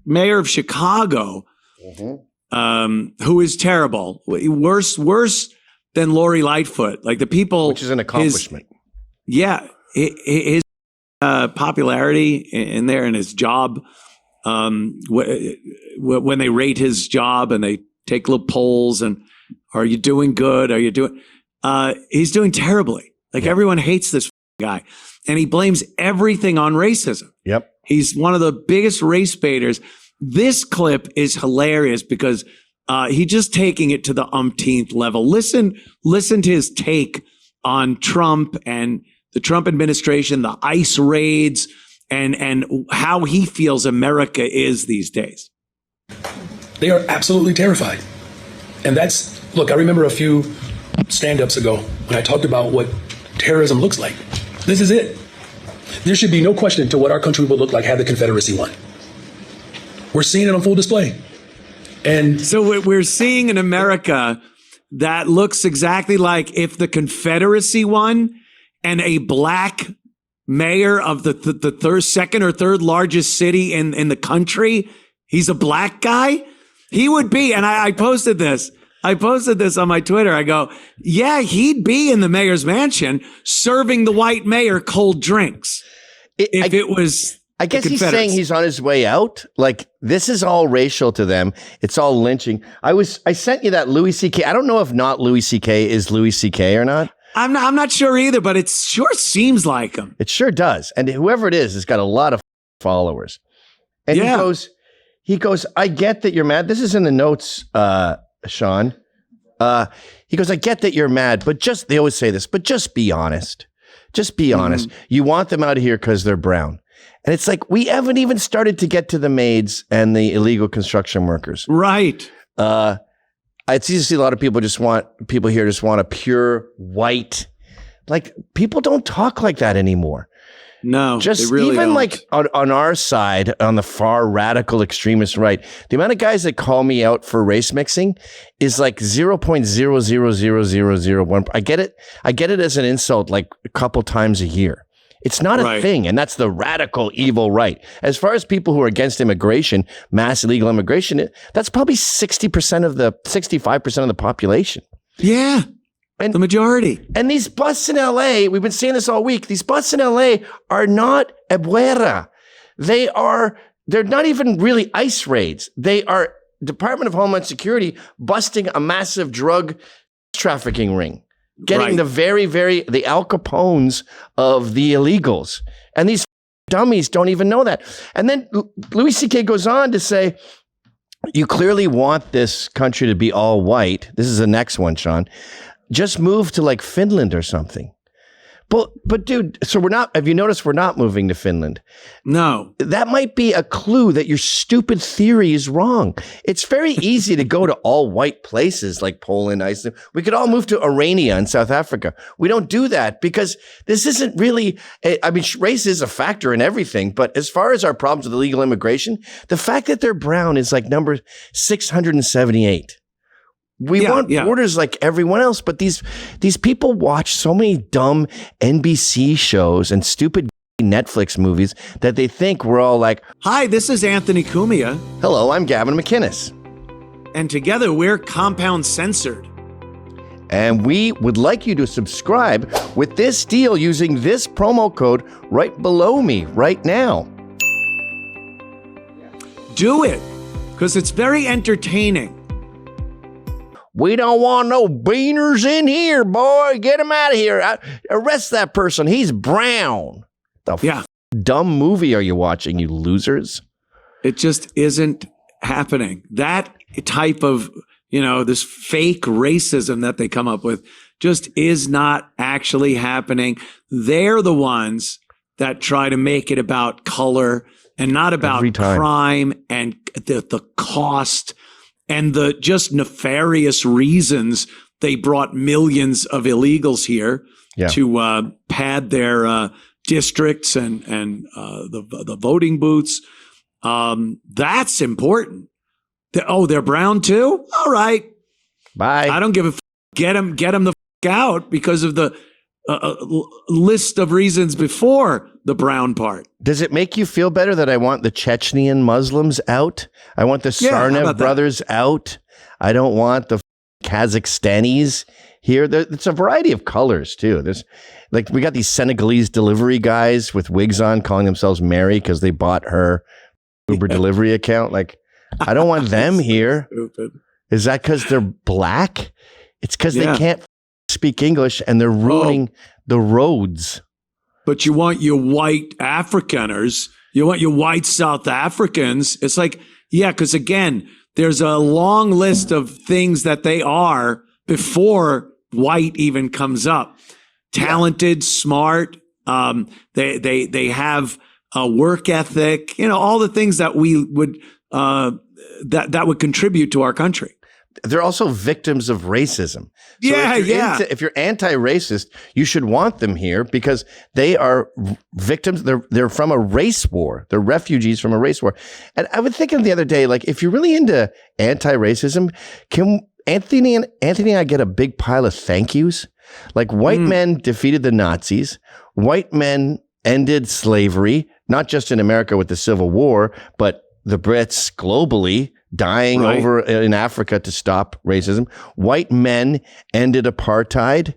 mayor of Chicago, who is terrible, worse than Lori Lightfoot. Like the people, which is an accomplishment. His popularity in there and his job. When they rate his job and they take little polls and are you doing good? Are you doing? He's doing terribly. Like everyone hates this guy, and he blames everything on racism. Yep. He's one of the biggest race baiters. This clip is hilarious because he's just taking it to the umpteenth level. Listen to his take on Trump and the Trump administration, the ICE raids, and how he feels America is these days. They are absolutely terrified. And look, I remember a few stand-ups ago when I talked about what terrorism looks like. This is it. There should be no question to what our country would look like had the Confederacy won. We're seeing it on full display. And so we're seeing an America that looks exactly like if the Confederacy won and a black mayor of the second or third largest city in the country, he's a black guy. He would be, and I posted this. I posted this on my Twitter. I go, yeah, he'd be in the mayor's mansion serving the white mayor cold drinks. I guess he's saying he's on his way out. Like, this is all racial to them. It's all lynching. I sent you that Louis C.K. I don't know if not Louis C.K. is Louis C.K. or not. I'm not sure either, but it sure seems like him. It sure does. And whoever it is has got a lot of followers. And he goes, I get that you're mad. This is in the notes, Sean. He goes, I get that you're mad, but they always say this, but just be honest. Just be honest. You want them out of here because they're brown. And it's like, we haven't even started to get to the maids and the illegal construction workers. Right. It's easy to see a lot of people here just want a pure white. Like, people don't talk like that anymore. No, just they really even don't. Like on our side, on the far radical extremist right, the amount of guys that call me out for race mixing is like 0.000001. I get it as an insult like a couple times a year. It's not a thing, and that's the radical evil right. As far as people who are against immigration, mass illegal immigration, that's probably 65% of the population. Yeah. And the majority. And these busts in LA, we've been saying this all week, these busts in LA are not Ebuera. They're not even really ICE raids. They are Department of Homeland Security busting a massive drug trafficking ring, getting the the Al Capones of the illegals. And these dummies don't even know that. And then Louis C.K. goes on to say, you clearly want this country to be all white. This is the next one, Sean. Just move to like Finland or something. But dude, so have you noticed we're not moving to Finland? No. That might be a clue that your stupid theory is wrong. It's very easy to go to all white places like Poland, Iceland. We could all move to Orania in South Africa. We don't do that because this isn't really, race is a factor in everything. But as far as our problems with illegal immigration, the fact that they're brown is like number 678. We want borders like everyone else, but these people watch so many dumb NBC shows and stupid Netflix movies that they think we're all like, hi, this is Anthony Cumia. Hello, I'm Gavin McInnes. And together we're Compound Censored. And we would like you to subscribe with this deal using this promo code right below me right now. Do it, because it's very entertaining. We don't want no beaners in here, boy. Get him out of here. Arrest that person. He's brown. Dumb movie are you watching, you losers? It just isn't happening. That type of, this fake racism that they come up with just is not actually happening. They're the ones that try to make it about color and not about crime and the cost and the just nefarious reasons they brought millions of illegals here to pad their districts and the voting booths. That's important. They're brown too? All right. Bye. I don't give a f. Get them the f out because of the list of reasons before the brown part. Does it make you feel better that I want the Chechnyan Muslims out? I want the Yeah, how Sarnev about that? brothers out. I don't want the Kazakhstanis here. It's a variety of colors too. There's like we got these Senegalese delivery guys with wigs on calling themselves Mary because they bought her Uber delivery account. Like, I don't want them here. Stupid. Is that because they're black? It's because Yeah. they can't speak English and they're ruining the roads. But you want your white Afrikaners, you want your white South Africans. It's like, yeah, because again, there's a long list of things that they are before white even comes up. Talented, smart. They have a work ethic. You know, all the things that we would that would contribute to our country. They're also victims of racism. So if you're anti-racist, you should want them here because they are victims. They're from a race war. They're refugees from a race war. And I was thinking the other day, like, if you're really into anti-racism, can Anthony and I get a big pile of thank yous? Like, white men defeated the Nazis. White men ended slavery, not just in America with the Civil War, but the Brits globally dying over in Africa to stop racism. White men ended apartheid.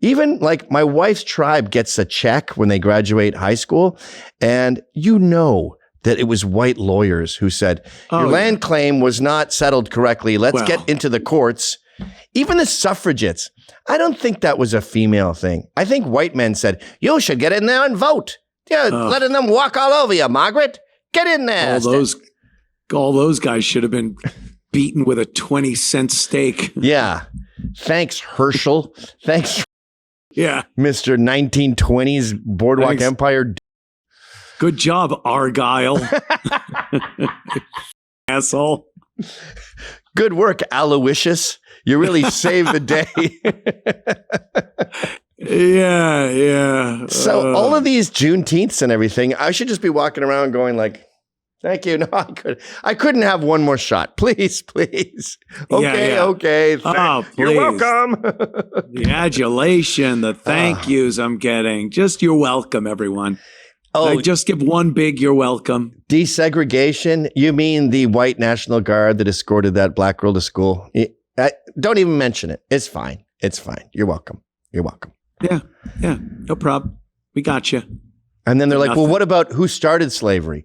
Even like my wife's tribe gets a check when they graduate high school. And you know that it was white lawyers who said, your land claim was not settled correctly. Let's get into the courts. Even the suffragettes. I don't think that was a female thing. I think white men said, you should get in there and vote. Yeah, letting them walk all over you, Margaret. Get in there. All those guys should have been beaten with a 20-cent steak. Yeah. Thanks, Herschel. Thanks, Yeah. Mr. 1920s Boardwalk Empire. Good job, Argyle. Asshole. Good work, Aloysius. You really saved the day. Yeah. So all of these Juneteenths and everything, I should just be walking around going like, thank you. No, I couldn't have one more shot. Please. Okay. You're welcome. The adulation, the thank yous I'm getting. Just you're welcome, everyone. Just give one big you're welcome. Desegregation? You mean the white National Guard that escorted that black girl to school? Don't even mention it. It's fine. You're welcome. Yeah. No problem. We got you. And then they're like, well, what about who started slavery?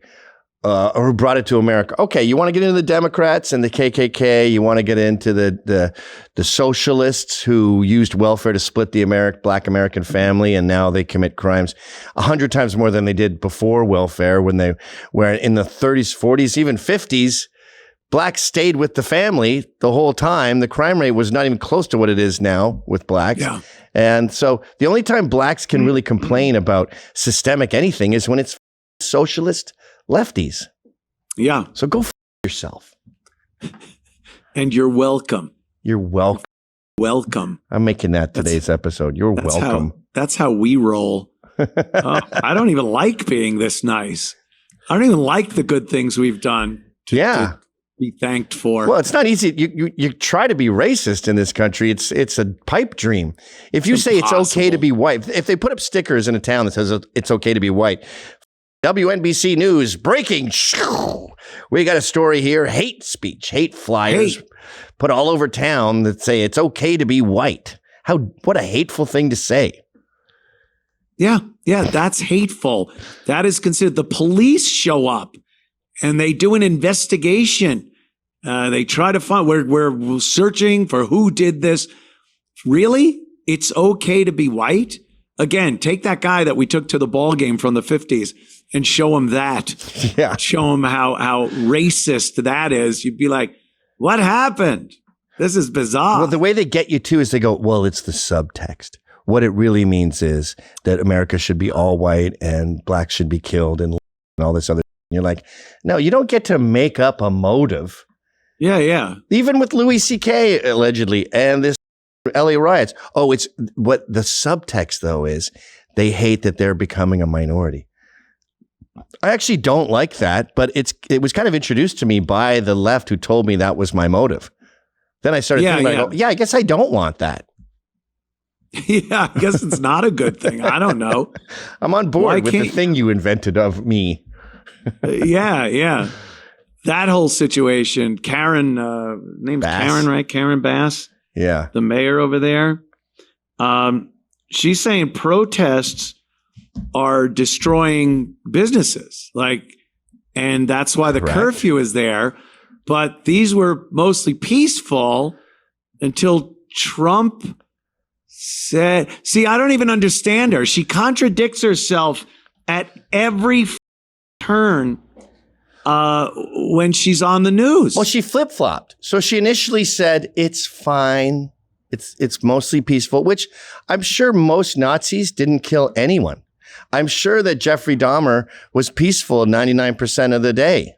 Or who brought it to America? Okay, you want to get into the Democrats and the KKK. You want to get into the socialists who used welfare to split the Black American family, and now they commit crimes 100 times more than they did before welfare. Where in the 30s, 40s, even 50s, blacks stayed with the family the whole time. The crime rate was not even close to what it is now with blacks. Yeah. And so the only time blacks can really complain about systemic anything is when it's socialist lefties. Yeah. So go yourself. And you're welcome. You're welcome. Welcome. I'm making that today's episode. You're welcome. That's how we roll. I don't even like being this nice. I don't even like the good things we've done to be thanked for. Well, it's not easy. You try to be racist in this country. It's a pipe dream. If you say it's okay to be white, if they put up stickers in a town that says it's okay to be white, WNBC News breaking. We got a story here. Hate speech, hate flyers put all over town that say it's okay to be white. What a hateful thing to say. Yeah, that's hateful. That is considered. The police show up and they do an investigation. They try to find, we're searching for who did this. Really? It's okay to be white? Again, take that guy that we took to the ball game from the 50s and show him that. Yeah. Show him how racist that is. You'd be like, what happened? This is bizarre. Well, the way they get you to is they go, well, it's the subtext. What it really means is that America should be all white and blacks should be killed and all this other. You're like, no, you don't get to make up a motive. Yeah. Even with Louis C.K. allegedly and this LA riots. Oh, it's what the subtext though is they hate that they're becoming a minority. I actually don't like that, but it was kind of introduced to me by the left who told me that was my motive. Then I started thinking, I guess I don't want that. Yeah, I guess it's not a good thing. I don't know. I'm on board with the thing you invented of me. Yeah. That whole situation, Karen, name's Bass? Karen, right? Karen Bass, Yeah. the mayor over there. She's saying protests are destroying businesses, and that's why the curfew is there. But these were mostly peaceful until Trump said, see, I don't even understand her. She contradicts herself at every turn when she's on the news. Well, she flip-flopped. So she initially said, it's fine. It's mostly peaceful, which I'm sure most Nazis didn't kill anyone. I'm sure that Jeffrey Dahmer was peaceful 99% of the day.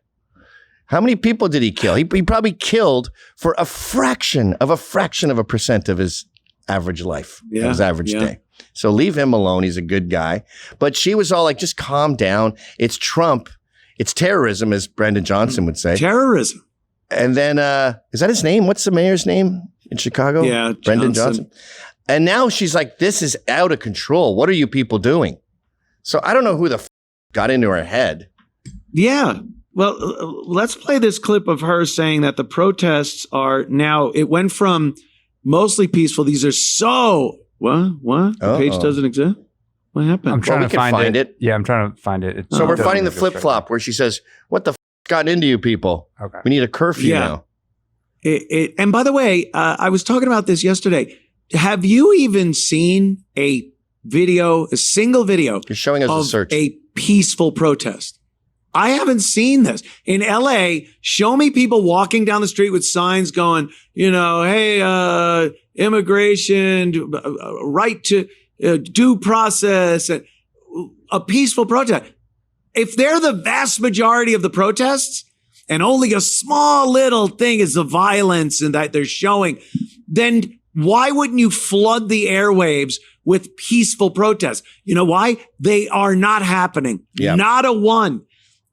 How many people did he kill? He probably killed for a fraction of a percent of his average life, his average day. So leave him alone. He's a good guy. But she was all like, just calm down. It's Trump. It's terrorism, as Brendan Johnson would say. Terrorism. And then, is that his name? What's the mayor's name in Chicago? Yeah, Brendan Johnson. And now she's like, this is out of control. What are you people doing? So I don't know who the got into her head. Yeah. Well, let's play this clip of her saying that the protests are now, it went from mostly peaceful. These are so, what? The page doesn't exist? What happened? I'm trying to find it. Yeah, I'm trying to find it. So we're finding the flip-flop where she says, what the got into you people? Okay. We need a curfew now. And by the way, I was talking about this yesterday. Have you even seen a single video You're showing us of a search. A peaceful protest? I haven't seen this. In LA, show me people walking down the street with signs going, hey, immigration, right to due process, a peaceful protest. If they're the vast majority of the protests and only a small little thing is the violence and that they're showing, then why wouldn't you flood the airwaves with peaceful protests? You know why? They are not happening. Yep. Not a one.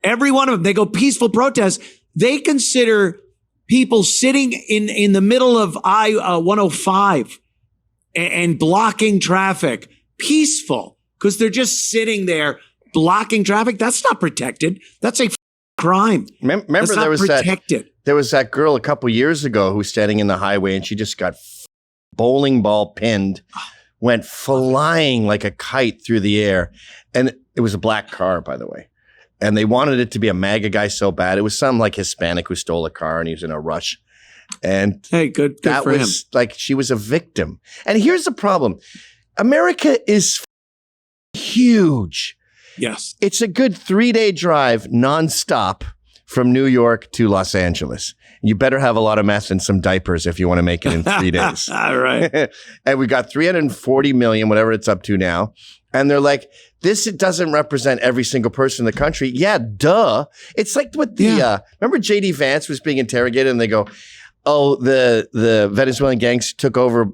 Every one of them, they go peaceful protests. They consider people sitting in the middle of I-105 and blocking traffic peaceful because they're just sitting there blocking traffic. That's not protected. That's a crime. Remember there was that girl a couple years ago who was standing in the highway and she just got bowling ball pinned, went flying like a kite through the air. And it was a black car, by the way. And they wanted it to be a MAGA guy so bad. It was some like Hispanic who stole a car and he was in a rush. And hey, good that for was him. Like she was a victim. And here's the problem. America is huge. Yes. It's a good 3-day drive nonstop from New York to Los Angeles. You better have a lot of meth and some diapers if you want to make it in 3 days. All right. And we got 340 million, whatever it's up to now. And they're like, it doesn't represent every single person in the country. Yeah, duh. It's like what remember J.D. Vance was being interrogated and they go, oh, the Venezuelan gangs took over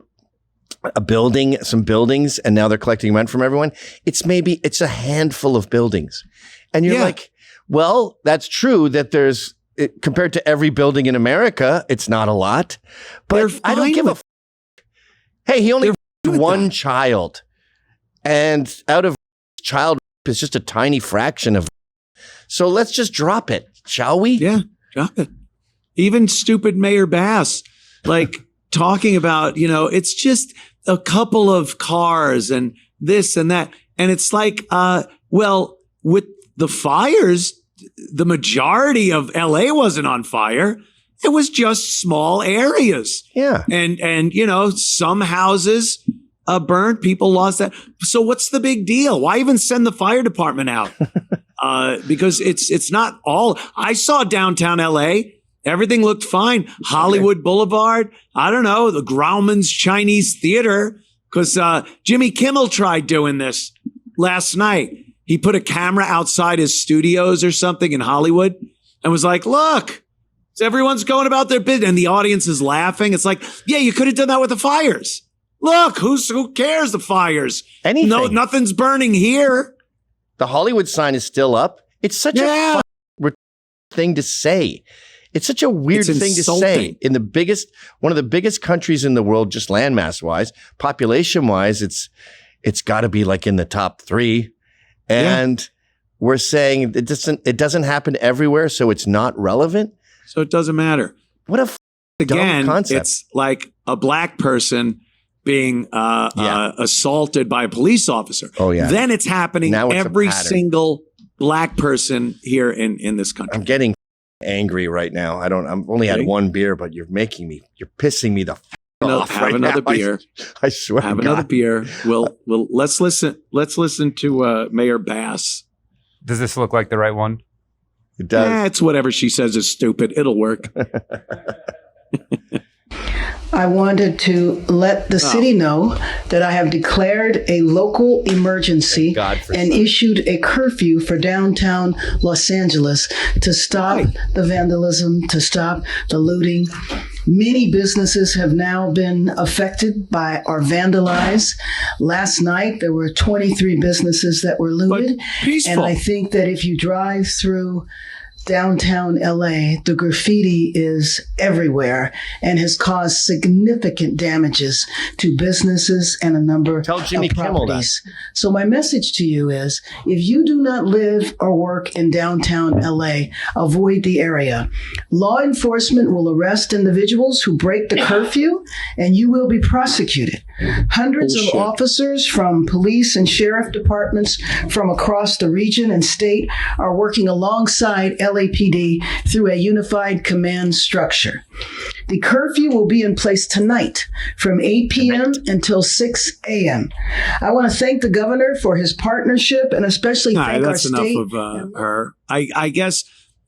some buildings, and now they're collecting rent from everyone. It's a handful of buildings. And you're like, well, that's true that compared to every building in America, it's not a lot. But I don't give a Hey, he only had one child. And out of child is just a tiny fraction of. So let's just drop it, shall we? Yeah, drop it. Even stupid Mayor Bass, talking about, it's just a couple of cars and this and that. And it's like, with the fires, the majority of LA wasn't on fire. It was just small areas. Yeah. And some houses burnt, people lost that. So what's the big deal? Why even send the fire department out? Because it's not all. I saw downtown LA. Everything looked fine. Hollywood Boulevard. I don't know, the Grauman's Chinese Theater. Because Jimmy Kimmel tried doing this last night. He put a camera outside his studios or something in Hollywood and was like, look, everyone's going about their business. And the audience is laughing. It's like, yeah, you could have done that with the fires. Look, who cares the fires? Anything. No, nothing's burning here. The Hollywood sign is still up. It's such a thing to say. It's such a weird It's thing to say insulting. in one of the biggest countries in the world, just landmass wise, population wise, it's got to be like in the top 3. And we're saying it doesn't happen everywhere, so it's not relevant. So it doesn't matter. What a dumb concept. It's like a black person being assaulted by a police officer. Oh, yeah. Then it's happening Now it's a every pattern. single black person here in this country. I'm getting angry right now. I've only had one beer, but you're pissing me the off Have right another now. beer. I swear Have to another God. beer. Let's listen to Mayor Bass. Does this look like the right one? It does. It's whatever she says is stupid. It'll work. I wanted to let the city know that I have declared a local emergency and issued a curfew for downtown Los Angeles to stop the vandalism, to stop the looting. Many businesses have now been affected by or vandalized. Last night, there were 23 businesses that were looted. Peaceful. And I think that if you drive through downtown LA, the graffiti is everywhere and has caused significant damages to businesses and a number of properties. So my message to you is, if you do not live or work in downtown LA, avoid the area. Law enforcement will arrest individuals who break the curfew, and you will be prosecuted. Hundreds of officers from police and sheriff departments from across the region and state are working alongside LAPD through a unified command structure. The curfew will be in place tonight from 8 p.m. until 6 a.m. I want to thank the governor for his partnership and especially thank our state. That's enough of her. I guess,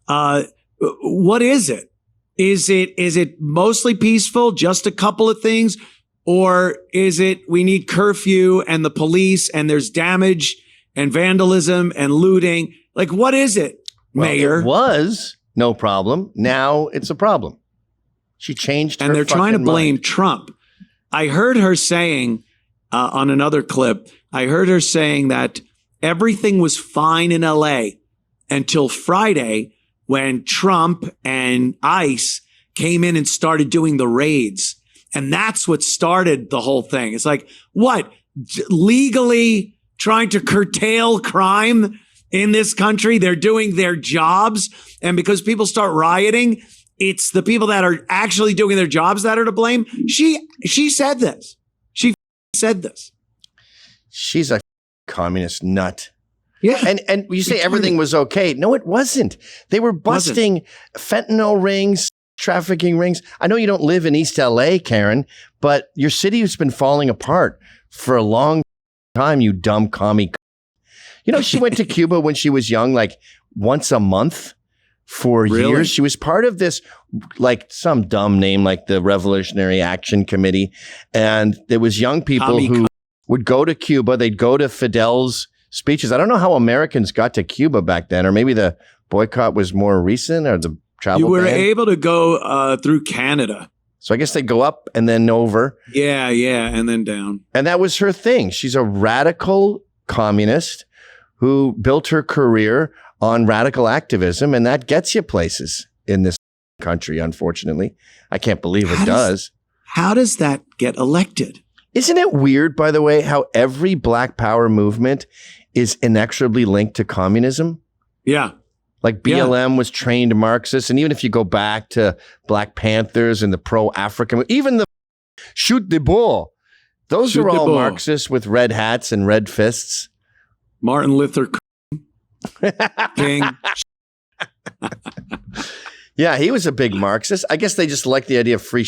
what is it? Is it mostly peaceful, just a couple of things? Or is it we need curfew and the police and there's damage and vandalism and looting? Like, what is it, Mayor? It was no problem. Now it's a problem. She changed her and they're trying to fucking blame mind. Trump. I heard her saying on another clip, I heard her saying that everything was fine in LA until Friday when Trump and ICE came in and started doing the raids. And that's what started the whole thing. It's like, what? Legally trying to curtail crime in this country? They're doing their jobs. And because people start rioting, it's the people that are actually doing their jobs that are to blame. She said this. She said this. She's a communist nut. Yeah. And you say everything was okay. No, it wasn't. They were busting fentanyl rings, trafficking rings. I know you don't live in East LA, Karen, but your city has been falling apart for a long time, you dumb commie. You know, she went to Cuba when she was young, like once a month for years. She was part of this, like some dumb name like the Revolutionary Action Committee. And there was young people who would go to Cuba. They'd go to Fidel's speeches. I don't know how Americans got to Cuba back then, or maybe the boycott was more recent or the travel You were ban. able to go through Canada. So I guess they go up and then over. Yeah, and then down. And that was her thing. She's a radical communist who built her career on radical activism, and that gets you places in this country, unfortunately. I can't believe it does. How does that get elected? Isn't it weird, by the way, how every Black Power movement is inexorably linked to communism? Yeah. Like BLM was trained Marxist. And even if you go back to Black Panthers and the pro-African, even the shoot the bull, those are all Marxists with red hats and red fists. Martin Luther King. Yeah, he was a big Marxist. I guess they just like the idea of free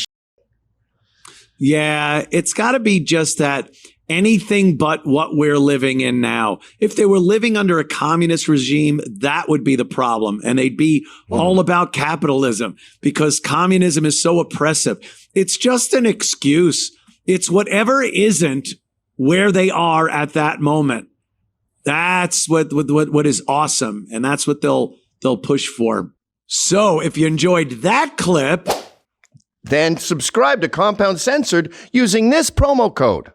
Yeah, it's got to be just that anything but what we're living in now. If they were living under a communist regime, that would be the problem. And they'd be all about capitalism because communism is so oppressive. It's just an excuse. It's whatever isn't where they are at that moment. That's what is awesome. And that's what they'll push for. So if you enjoyed that clip, then subscribe to Compound Censored using this promo code.